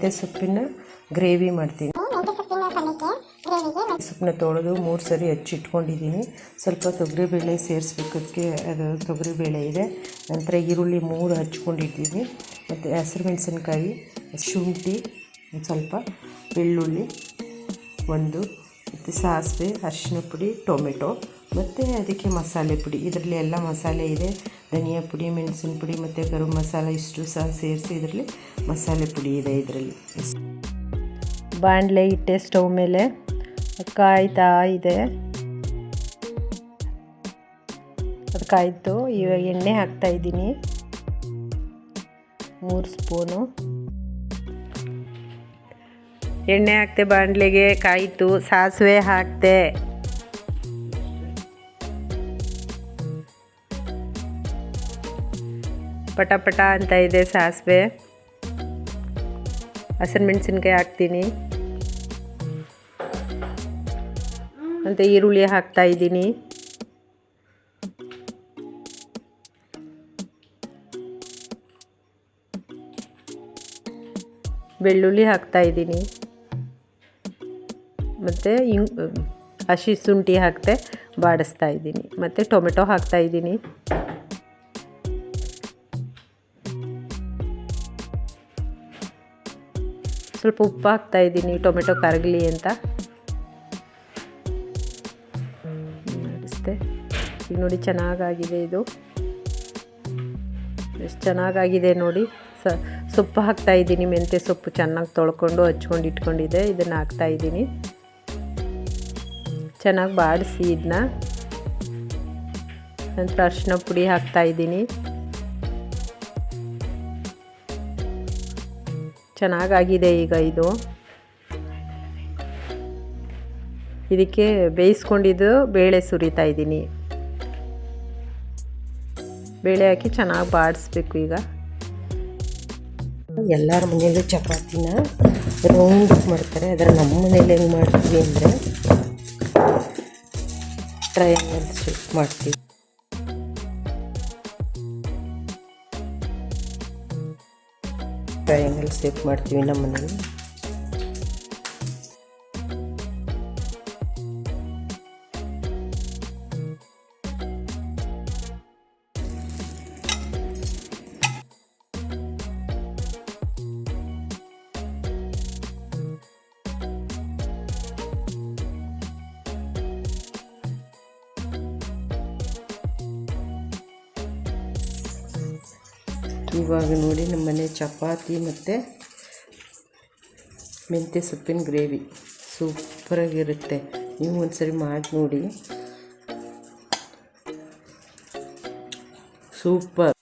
ಮೆಂತ್ಯ ಸೊಪ್ಪಿನ ಗ್ರೇವಿ ಮಾಡ್ತೀನಿ. ಸೊಪ್ಪನ್ನ ತೊಳೆದು 3 ಸರಿ ಹಚ್ಚಿಟ್ಕೊಂಡಿದ್ದೀನಿ. ಸ್ವಲ್ಪ ತೊಗರಿಬೇಳೆ ಸೇರಿಸ್ಬೇಕು, ಅದಕ್ಕೆ ಅದು ತೊಗರಿಬೇಳೆ ಇದೆ. ನಂತರ ಈರುಳ್ಳಿ 3 ಹಚ್ಕೊಂಡಿದ್ದೀನಿ, ಮತ್ತು ಹಸಿರು ಮೆಣಸಿನ್ಕಾಯಿ, ಶುಂಠಿ ಸ್ವಲ್ಪ, ಬೆಳ್ಳುಳ್ಳಿ 1, ಮತ್ತು ಸಾಸಿವೆ, ಅರಿಶಿನ ಪುಡಿ, ಟೊಮೆಟೊ, ಮತ್ತು ಅದಕ್ಕೆ ಮಸಾಲೆ ಪುಡಿ. ಇದರಲ್ಲಿ ಎಲ್ಲ ಮಸಾಲೆ ಇದೆ, ಧನಿಯಾ ಪುಡಿ, ಮೆಣಸಿನ ಪುಡಿ ಮತ್ತು ಗರಂ ಮಸಾಲ ಇಷ್ಟು ಸಹ ಸೇರಿಸಿ ಇದರಲ್ಲಿ ಮಸಾಲೆ ಪುಡಿ ಇದೆ. ಇದರಲ್ಲಿ ಬಾಣಲೆ ಇಟ್ಟೆ, ಸ್ಟವ್ ಮೇಲೆ ಕಾಯ್ತಾ ಇದೆ. ಅದು ಕಾಯ್ತು. ಇವಾಗ ಎಣ್ಣೆ ಹಾಕ್ತಾಯಿದ್ದೀನಿ 3 ಸ್ಪೂನು ಎಣ್ಣೆ ಹಾಕ್ತೆ. ಬಾಣಲೆಗೆ ಕಾಯಿತು. ಸಾಸಿವೆ ಹಾಕ್ತೆ, ಪಟ ಪಟ ಅಂತ ಇದೆ ಸಾಸಿವೆ. ಹಸಿರು ಮೆಣಸಿನ್ಕಾಯಿ ಹಾಕ್ತೀನಿ, ಮತ್ತು ಈರುಳ್ಳಿ ಹಾಕ್ತಾಯಿದ್ದೀನಿ. ಬೆಳ್ಳುಳ್ಳಿ ಹಾಕ್ತಾಯಿದ್ದೀನಿ, ಮತ್ತು ಹಸಿ ಶುಂಠಿ ಹಾಕ್ತೆ ಬಾಡಿಸ್ತಾ ಇದ್ದೀನಿ, ಮತ್ತು ಟೊಮೆಟೊ ಹಾಕ್ತಾಯಿದ್ದೀನಿ. ಸ್ವಲ್ಪ ಉಪ್ಪು ಹಾಕ್ತಾಯಿದ್ದೀನಿ, ಟೊಮೆಟೊ ಕರಗಲಿ ಅಂತ ಮಾಡಿಸ್ದೆ. ಈಗ ನೋಡಿ ಚೆನ್ನಾಗಾಗಿದೆ. ಇದು ಎಷ್ಟು ಚೆನ್ನಾಗಾಗಿದೆ ನೋಡಿ. ಸೊಪ್ಪು ಹಾಕ್ತಾಯಿದ್ದೀನಿ, ಮೆಂತ್ಯ ಸೊಪ್ಪು ಚೆನ್ನಾಗಿ ತೊಳ್ಕೊಂಡು ಹಚ್ಕೊಂಡು ಇಟ್ಕೊಂಡಿದ್ದೆ. ಇದನ್ನು ಹಾಕ್ತಾಯಿದ್ದೀನಿ. ಚೆನ್ನಾಗಿ ಬಾಡಿಸಿ ಇದನ್ನ. ನಂತರ ಅರಿಶಿನ ಪುಡಿ ಹಾಕ್ತಾಯಿದ್ದೀನಿ. ಚೆನ್ನಾಗಾಗಿದೆ. ಈಗ ಇದು ಇದಕ್ಕೆ ಬೇಯಿಸ್ಕೊಂಡಿದ್ದು ಬೇಳೆ ಸುರಿತಾ ಇದ್ದೀನಿ. ಬೇಳೆ ಹಾಕಿ ಚೆನ್ನಾಗಿ ಬಾಡಿಸ್ಬೇಕು. ಈಗ ಎಲ್ಲರ ಮನೆಯಲ್ಲೂ ಚಪಾತಿನ ರೌಂಡ್ ಮಾಡ್ತಾರೆ, ಆದರೆ ನಮ್ಮ ಮನೇಲಿ ಹೆಂಗೆ ಮಾಡ್ತೀವಿ ಅಂದರೆ ಟ್ರಯಾಂಗಲ್ ಶೇಪ್ ಮಾಡ್ತೀವಿ. ಟ್ರಯಾಂಗಲ್ ಶೇಪ್ ಮಾಡ್ತೀವಿ ನಮ್ಮ ಮನೇಲಿ. ಇವಾಗ ನೋಡಿ ನಮ್ಮ ಮನೆ ಚಪಾತಿ ಮತ್ತು ಮೆಂತ್ಯ ಸೊಪ್ಪಿನ ಗ್ರೇವಿ ಸೂಪರಾಗಿರುತ್ತೆ. ನೀವು ಒಂದ್ಸರಿ ಮಾಡಿ ನೋಡಿ, ಸೂಪರ್.